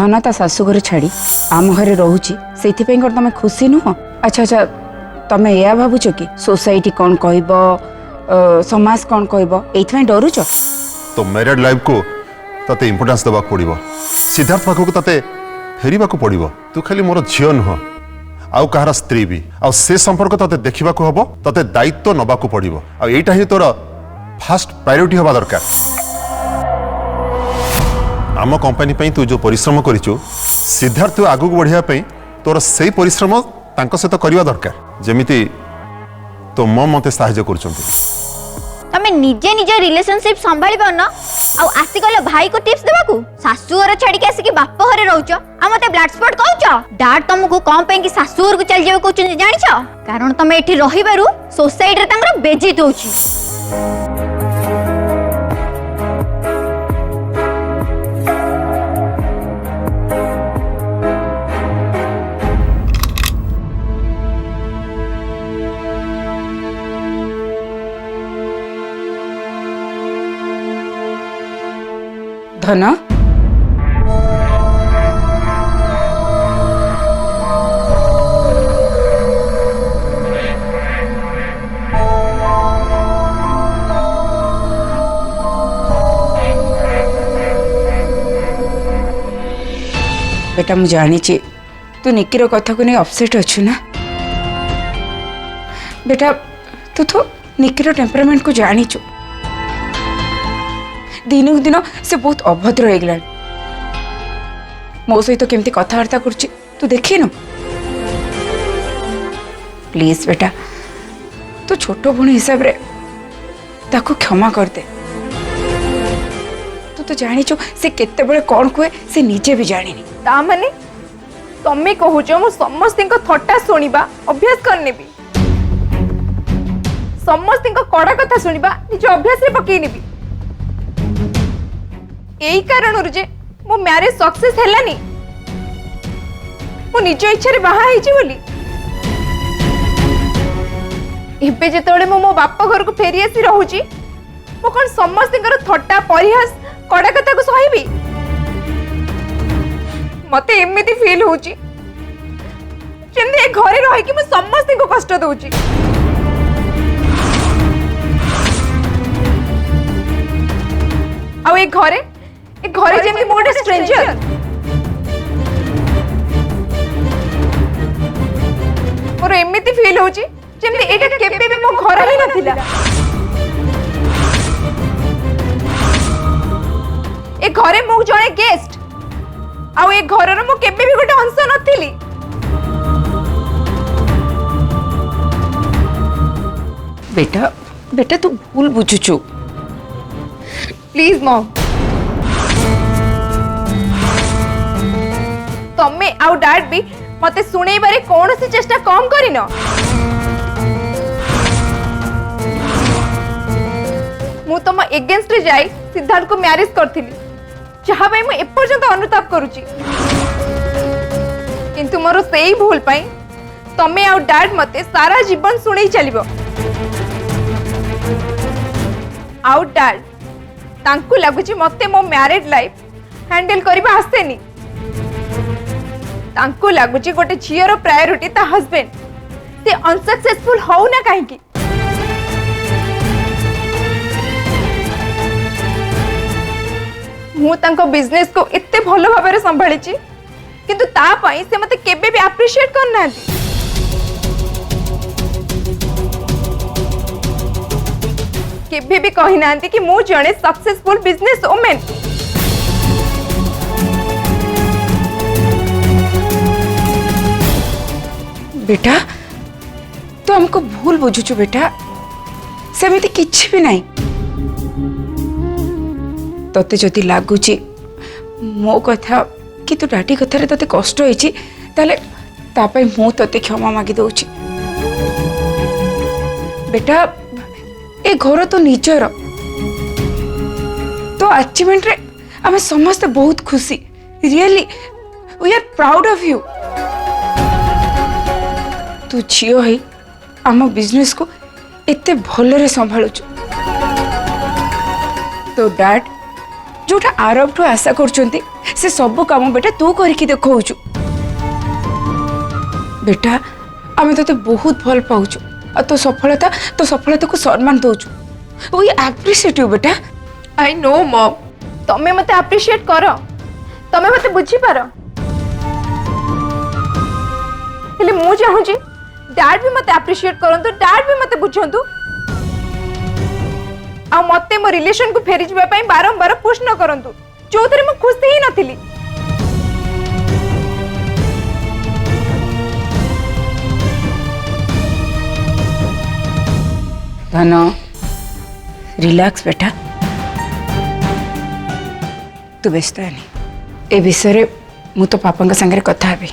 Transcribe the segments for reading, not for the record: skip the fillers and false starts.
धन ता शाशुघर छाड़ी आम घरे रोची से तुम खुशी नुह। अच्छा अच्छा तमें या भावुच कि सोसाइटी कौन कहब समाज कौन कहब ये डरुच? तो मैरिड लाइफ को तते इंपोर्टेंस देवा पड़ो। सिद्धार्थ पाखक तते फेरिबा को पड़ो। तू खाली मोर झील नुह आउ कहार स्त्री भी आउ से संपर्क तते देखा हम तते दायित्व नबा को पड़ो। आईटा ही तोर फास्ट प्रायोरिटी हवा दरकार। आम कंपनी पई तू जो परिश्रम करिचु सिद्धार्थ आगु बढ़िया पई तोर सही परिश्रम तांको सहित करवा दरकार जेमिति तो मते साहाय्य करछंती। तमे निजे निजे रिलेशनशिप संभाली पाउन आ आसी गले भाई को टिप्स देबाकू सासू घर छाड़ी के आसी कि बाप घरे रहउछ आ मते ब्लड स्पॉट कहउछ। डैड तुमको कोन पे कि सासू घर को चल जेबे कहउछ जानिछ? कारण तमे एठी रहिबारु सोसाइटी रे तांगर बेजित होउछ। धन बेटा मु जानी तू निकिर कथा को नहीं अपसेट अच्छु ना बेटा। तू तो निकिर टेम्परामेंट को जानीचु। दिन दिन से बहुत अभद्र हो गला मो सहित केमती कथबार्ता कर तू देखिनु। प्लीज बेटा तू छोट भूणी हिसाब रे ताको क्षमा कर दे। तू तो जानीचु से केते बळे कौन कहे से निजे भी जानी। ता माने तमे कहूच मु समस्त थट्टा शुणा अभ्यास करने भी समस्त कड़ा कथा शुणा निज अभ्यास रे पकई नेबी। यही कारण जे मो मैरिज सक्सेस हेलानी मो निज इच्छा रे बाहा हेची बोली। एबे जेतबेले मो बाप घर को फेरी आसी रहूची मो कोन समस्त थट्टा परिहास कड़ा कथा को सहीबी? मते एमिति फील होची जेंदे घरे रही कि मो समस्त को कष्ट दोची। आ ए घरे जेमि मोर स्ट्रेंजर मोर एमिति फील होची जेमि एटा केबे भी मो घर ही नथिला। ए घरे मो जणे गेस्ट आ ए घरर मो केबे भी गोटे अंश नथिली। बेटा बेटा तू भूल बुझुचु। प्लीज मॉम तमे आउ डैड भी मते सुनै बारे कौन सी चेष्टा कम करिन। मु तम एगेंस्ट जाई सिद्धार्थ को मैरिज करथिली जहा भाई मु एपर्यंत अनुताप करूची किंतु मोर सेही भूल पाई तमे आउ डैड मते सारा जीवन सुनै चलिबो। आउ डैड तांकु लागुची मते मो मैरिड लाइफ हैंडल करबा आसेनी। तांकु लागुची गोटे झीर प्रायोरिटी ता हस्बैंड से अनसक्सेसफुल हो ना कहीं। मु तांको बिजनेस को इत्ते भलो भाबरे संभाळीची किंतु ता पई से मते केबे भी एप्रिशिएट करना। केबे भी कहि नांती कि मु जणे सक्सेसफुल बिजनेस वुमेन। बेटा तो हमको भूल बुझुचु बेटा सेमिति किछि भी नहीं। तते जदि लागुची मो कथा कि तू डाटी कथारे तते कष्ट होइची ताले तापई मु तते क्षमा मागी दउची। बेटा ए घर तो निजर तो अचीवमेंट रे आमे समस्त बहुत खुशी। Really we are proud of you. तू झील है आम बिजनेस को एते भलरे संभालुचु। तो डैड जोटा आरब ठू आशा करछंती से सब काम बेटा तू करके देखौछु। बेटा आमे तो बहुत भल पाउछु और तो सफलता को सम्मान दउछु। वी एप्रिशिएट यू बेटा। आई नो मॉम, तमे मते अप्रिशिएट करो, तमे मते बुझी पारो, हेले मु चाहूची डैड भी मते अप्रिशिएट करंतु, डैड भी मते बुझंतु आ मते मो रिलेशन को फेरी जिबा पई बारंबार पुश न करंतु जोथरे मु खुश ही नथिली। धन रिलैक्स बेटा, तू व्यस्त नहीं ए विषय मु तो पापा संगे कथा हेबी।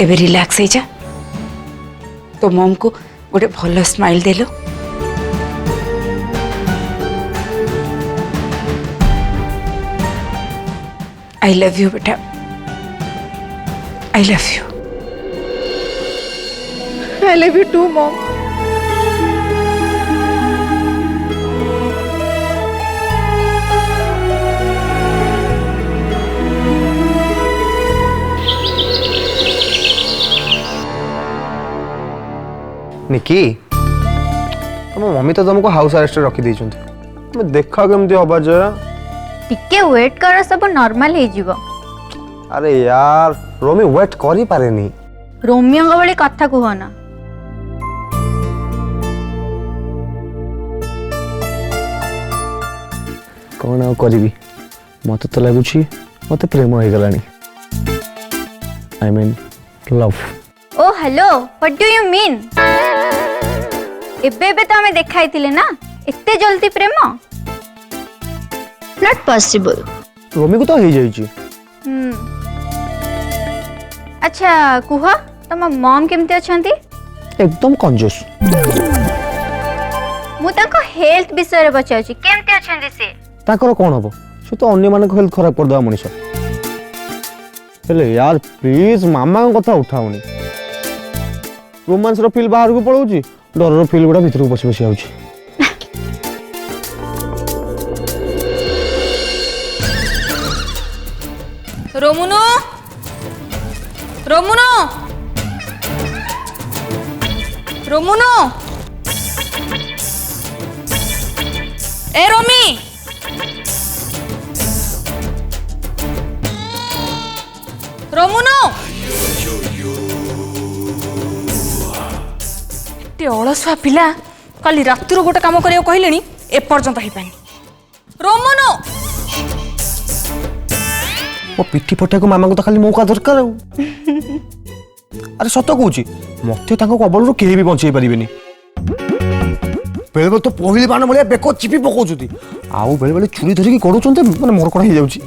एबे रिलैक्स हो जा, तो मम को गोटे भल स्माइल देलो। आई लव यू बेटा, I love you. I love you too mom. Nikki तुम मम्मी तो तुमको हाउस अरेस्ट रखी देइछन्ती, देखा केमती हबा जरा। टिके वेट कर, सब नॉर्मल हे जीवो। अरे यार रोमी वेट करी पारेनी। रोमियो का वाली कथा कुह ना। कौन आ करी मत तो लगुच मत प्रेम हो गलानी। I mean love. Oh hello, what do you mean? एबे तो हमें देखाई थिले ना, इतने जल्दी प्रेम? Not possible. रोमी को तो हो जाइए। अच्छा कुह, तम मॉम केमती अछंती? एकदम कंजूस। मु ताको हेल्थ विषय रे पचाउची, केमती अछंती से? ताकर कौन हम से तो अन्य मान हेल्थ खराब कर दवा मनीष। हेले यार प्लीज मामा को कथा उठाउनी। रोमांस रो फील बाहर को पळौची, डर रो फील गुडा भीतर को बसी बसी आउची। रोमुनो, रोमुनो, रोमुनो, ए रोमी, रोमुनो। एते अलसुआ पिला काली रातिर गोटे काम करियो कहलेनी, ए पर्यंत ही पानी। रोमुनो, वो पिठी पटा को मामा को तो खाली मौका दरकार। अरे सत कहूँ मत कबल केही भी बचे पारे। बेले बेले तो पहली बाण भाया बेक चिपी पकाउछथि, आउ बेले बेले छुरी धरिकी गड़ुचंते माने मोर कण हो जाउछि।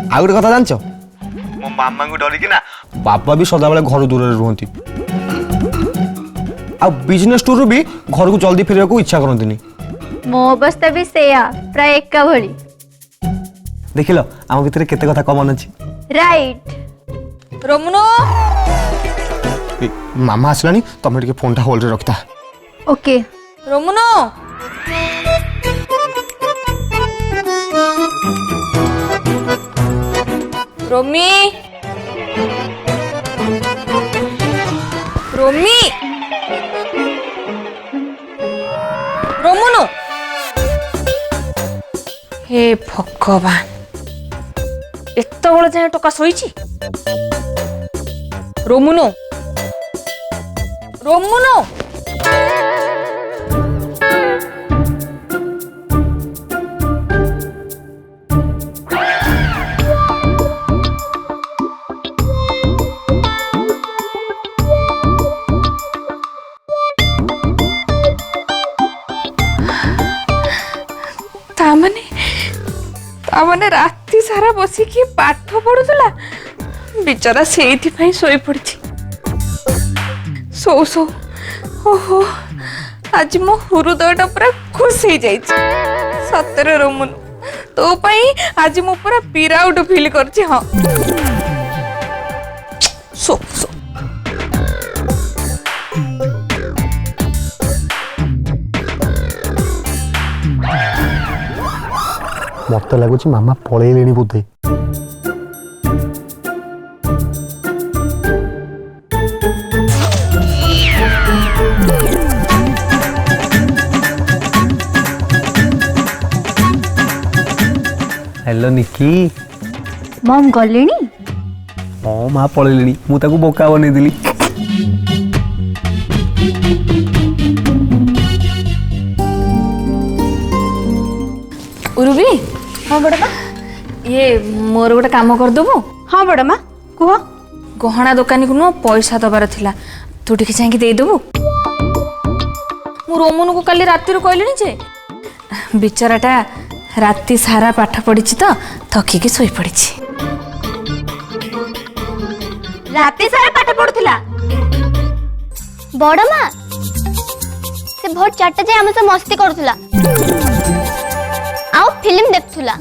आ गोटे कथा जानछ, मो मामा को डरिकी ना बाबा भी सदा बेले घर दूर रुहंती। आ बिजनेस टूर भी घर को जल्दी फेरिया को इच्छा करंतिनी। मो अवस्था भी सेया, प्राय एका भली। देखिल आम भितर केते कथा कमन अछि। राइट। रोमुनो, मामा आसलानी, तमे टिके फोन टा होल्ड रे रखता। ओके। रोमुनो, रोमी, रोमी, रोमुनो। हे भगवान, एत बड़ जाए टका शोची। रोमुनो, रोमुनो, तामने राति सारा बसिकी पाठ पढ़ुला, बेचारा से शोई पड़ी। सो सो ओहो, आज मो हृदयटा पूरा खुश हो जाइए। सतरे रोमुन, तो पाई आज मु पूरा प्राउड फील करछि। हाँ सो सो मत लगुच मामा पलैले बोधे। हेलो निकी। मम गलेनी हाँ माँ पलैले मु ताकू बोका बनै दिली। उर्वी हाँ बड़ माँ। ये मोर गोटे काम करदेबु हाँ बड़ माँ कुह। गहना दुकानी को नुह पैसा दबार थिला तू टिके चाहिए देदेबु। मु रोमन को काली राति कहली जे बिचराटा राति सारा पाठ पढ़ी तो थकिकी शोई पड़ी। राति सारा पाठ पढुथिला बड़ माँ से भोर 4टा जाए हमसे मस्ती करुथिला आउ फिल्म देखुथिला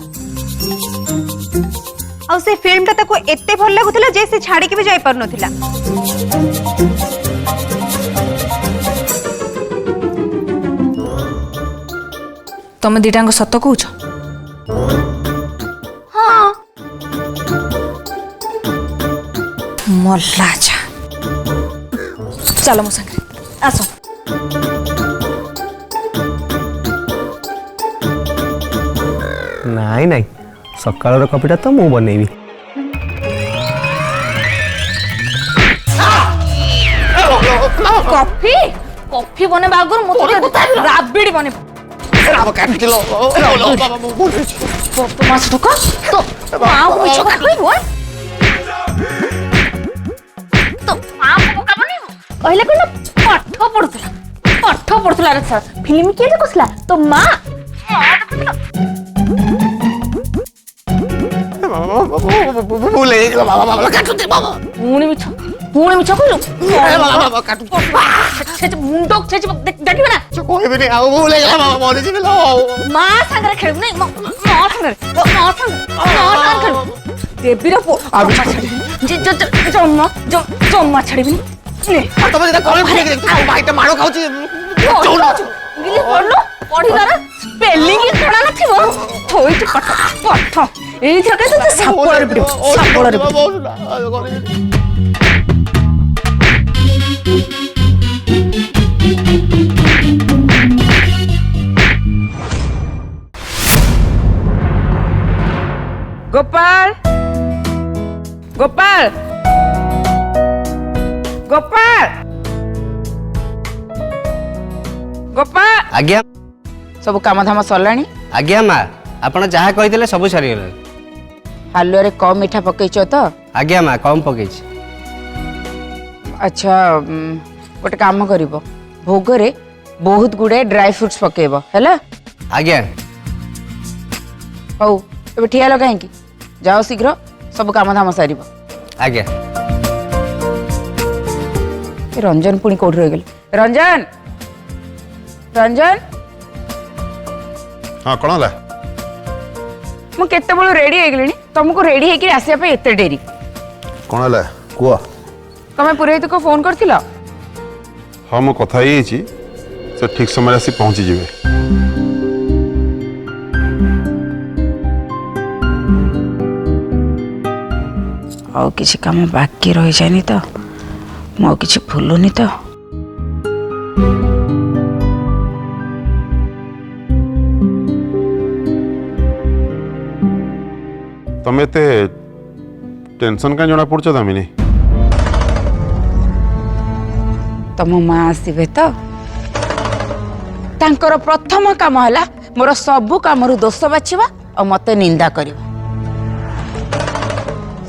ଆଉ ସେ ଫିଲ୍ମଟା ତାକୁ ଏତେ ଭଲ ଲାଗୁଥିଲା ଯେ ସେ ଛାଡ଼ିକି ବି ଯାଇ ପାରୁନଥିଲା। तमे दीटांग सत कौच हाँ मल्ला जा चलो मो संगे आसो। नाई नाई सकाळर कॉफीटा तो मु बनेबी। कॉफी कॉफी बने बागर मो राबिडी बने मास टका तो मां को मिछ का कहबो तो मां को का बने कहले कोन पाठ पढुतला रे सर फिल्म के देखुसला तो मां पुणी मिछ कहलु मुंड देखिबे ना मां संगे खेलबु नै मां संगे खेलबु देबीर पो जम्मा छाड़बी स्पेलिंग जଣା नथिबो थोइट पाठ एई थके तो सापळर बिडो सापळर गोपाल गोपाल गोपाल गोपाल आज्ञा सब काम धाम सरलाणी आज्ञा माँ आपण जहाँ कही सब सरी गला। हालुआ रे कम मिठा पकईच तो आज्ञा माँ कम पकई। अच्छा गोटे काम करिवो भोगरे बहुत गुडे ड्राई फ्रूट्स पकेइबो हैला। आज्ञा हौ एबे ठिया ल काहेकि जाओ शीघ्र सब काम धाम सारिबो। आज्ञा रंजन पुणी कोठी रह गेल रंजन रंजन हाँ कौन है मु केते बळो रेडी हे गेलिनी तुमको रेडी हे कि आसिया पे एते डेरी कौन है कुआ तमे पुरोहित को फोन करथिला। हाँ मो कथा ही से ठीक समय आसी पहुंची जिवे। आउ किसी काम बाकी रही जानी तो मो किसी भूलुनी तो तमे ते टेंशन का जना पड़छ दामिनी तम माँ आसबे तो तांकर प्रथम काम है मोर सबु काम दोष बाछवा और मते निंदा करवा।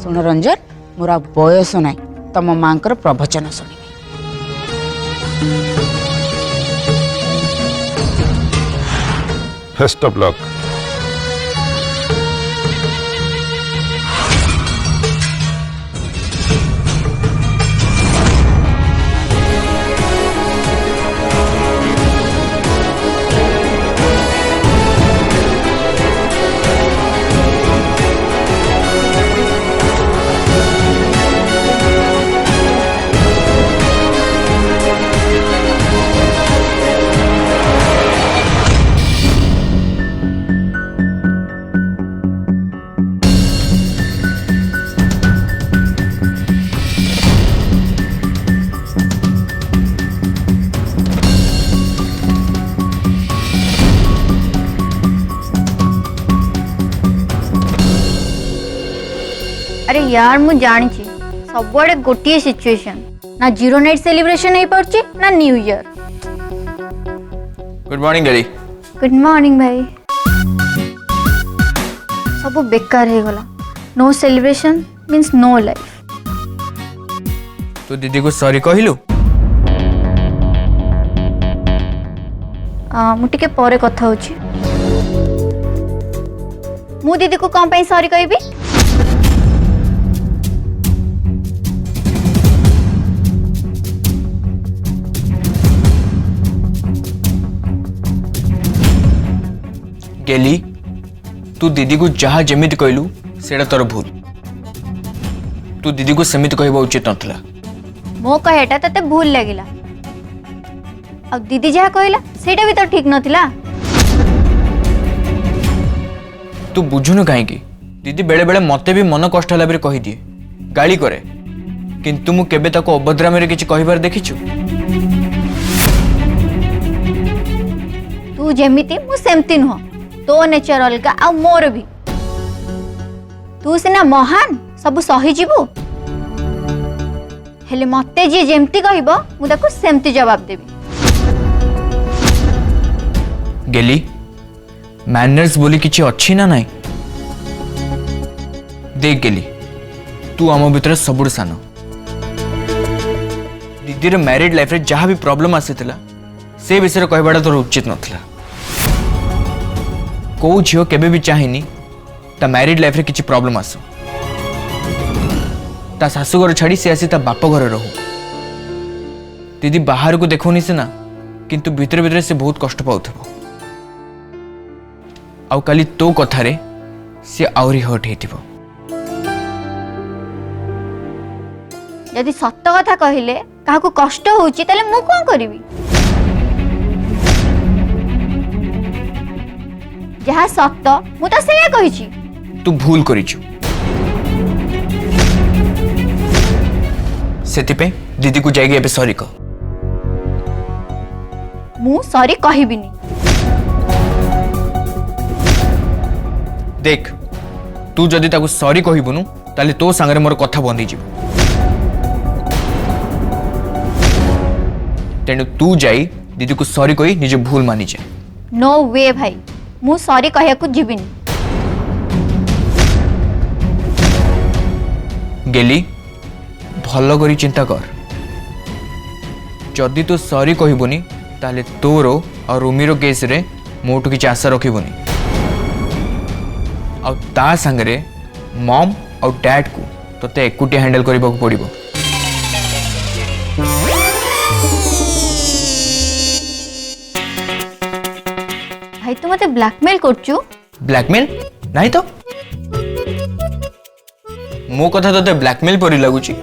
सुन रंजन मोर बयस ना तम माँ प्रवचन शुणी बेस्ट ऑफ लक। यार मु जानी सब आड़े गोटे सिचुएशन ना जीरो नाइट सेलिब्रेशन हो पारछि ना न्यू ईयर। गुड मॉर्निंग गली। गुड मॉर्निंग भाई। सब बेकार हो गला। No celebration means no life. तू दीदी को सॉरी कहलु? मु टिके परे कथा होछि। मु दीदी को कौन पे सॉरी कहबी? गेली तू दीदी को जहा जेमिति कहलु सेटा तोर भूल। तू दीदी को सेमिति कहबा उचित नथला। मो कहेटा तते भूल लागिला। अब दीदी जहा कहला सेटा भी तो ठीक नथिला। तू बुझुनु काहे की दीदी बेले बेले मते भी मन कष्ट हला बेरे कहि दिए गाली करे किंतु मु केबे ताको अभद्रामे रे किछि कहिबार देखिछु? तू जेमिति मु सेमति नुह। तो नेचर अलगा आ मोर भी। तू सिना महान सब सही जीवु हेले मते जे जेमति कहबो मु ताको सेमति जवाब देबी। गेली मैनर्स बोली किछि अछि ना नाही? देख गेली तू आम भीतर सबुठ सान। दीदी रे मैरिड लाइफ रे जहाँ भी प्रॉब्लम आसीथिला से विषय कहबाटा तोर उचित नथिला। को झियो केबे भी चाहिनी ता मैरिड लाइफ रे किछि प्रॉब्लम आसो ता शाशुघर छाड़ी से आसी ता बाप घर रहू। दीदी बाहर को देखोनी सिना किंतु भीतर भीतर से बहुत कष्ट पाउथबो। आउ काली तो कथारे से आउरी हट हेतिबो। यदि सत्य कथा कहिले काहाकू कष्ट होउची तले मु कोन करबी? जहा सत्य मु तो सेया कहिची। तू भूल करिछु सेति पे दीदी को जाइगे एबे सॉरी कह। मु सॉरी कहिबिनी। देख तू जदि ताको सॉरी कहिबुनु ताले तो संगरे मोर कथा बंदी जीव। तेणु तू जाई दीदी को सॉरी कही निजे भूल मानी जा। नो वे भाई मु सॉरी कहया को जीविनी। गेली भल करी चिंता कर। जदि तू सॉरी कहबुनी ताले तोरो और रुमीरो केस रे मोटू किछि आशा रखिबुनी। आ ता संगरे मॉम और डैड को तोते एकुटी हैंडल करबा को पड़िबो। भाई तू मते ब्लैकमेल करचू? ब्लैकमेल नहीं तो मो कथा तोते ब्लैकमेल परी लागुची?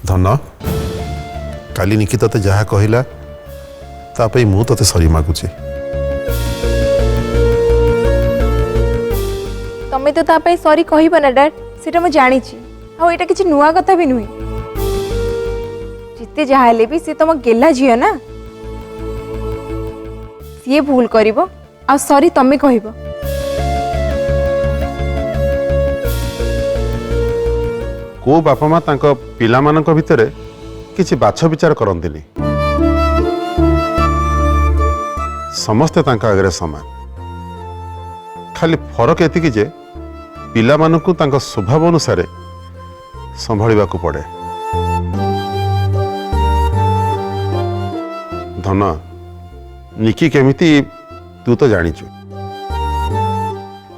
धन काली निकी तते जहा कहिला तापई मु तते सॉरी मागुची। तमे तो तापाई सॉरी कहब ना डैड सेटा मु जानी छी। आ एटा किछि नुआ कथा भी नुई। जिते जहा हेले भी से तम गेला झियो ना ये भूल करिवो आ सॉरी तमे कहब। को बापा माँ तांको पिला मानक भितरे किछि बाछ विचार करंतिनी। समस्ते तांका आगरे समान। खाली फरक एतिकी जे पिला मानकु तांका स्वभाव अनुसार संभाळिबा को पड़े। धन निकी केमिति तू तो जानिचु।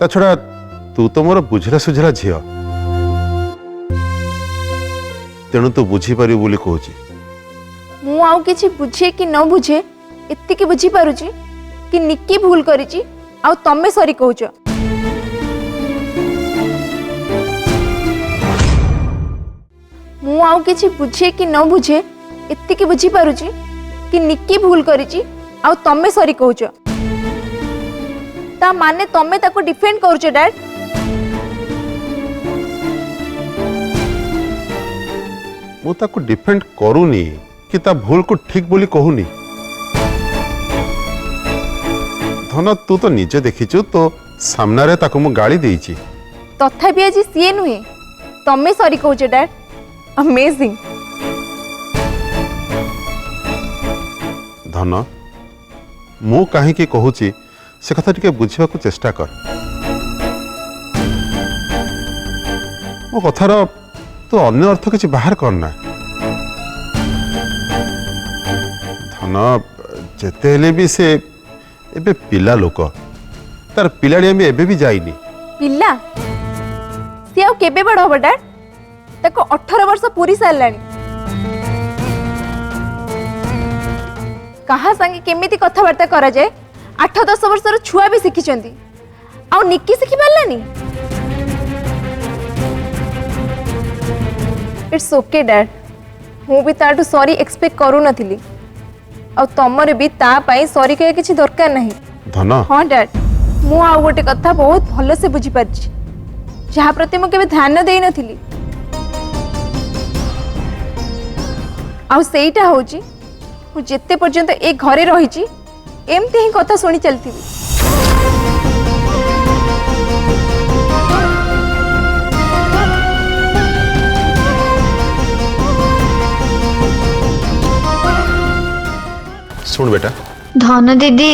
ता छड़ा तू तो मोर बुझला सुझला झियो। तेणु तू बुझी पारि बोली कहूची। मु आउ किछि बुझे कि न बुझे एतिकी बुझी पारुची कि निक्की भूल करिची आउ तमे सॉरी कहूछ। मु आउ किछि बुझे कि न बुझे एतिकी बुझी पारुची कि निक्की भूल करिची आउ तमे सॉरी कहूछ। ता माने तमे ताको डिफेंड करूछ डैड? मु ताको डिफेंड करूनी कि ता भूल को ठीक बोली कहूनी। धन तू तो निजे देखिचु तो सामना रे ताको मु गाली देइची। तथापि आज सीए नुहे तमे सॉरी कहूछ डैड। अमेजिंग। धन मु काहे की कहूची से कथा टिके बुझिबा को चेष्टा कर। मो कथार तू अन्य अर्थ किछि बाहर करना। धन जेते हेले भी से एबे पिला लोक तार पिलाड़ी में एबे भी जाइनी। पिला सी आउ केबे बड़ हबो डैड? ताको 18 वर्ष पूरी सारलानी। कहा संगे केमिति कथाबार्ता करा जाए 8-10 वर्षर छुआ भी शिखिचंती आउ निक्की शिखि पारलानी। It's okay dad. मु भी ताटू सॉरी एक्सपेक्ट करू नथिली आ तमरे भी ता पई सॉरी कहे किछि दरकार नहीं। धन हाँ डैड मु आ गोटे कथा बहुत भल से बुझी पारछि जहा प्रति मु केबे ध्यान देई नथिली। आ सेईटा होची मु जेते पर्यंत ए घरे रहिछि एमते ही कथा सुनी चलती। सुन बेटा। धन दीदी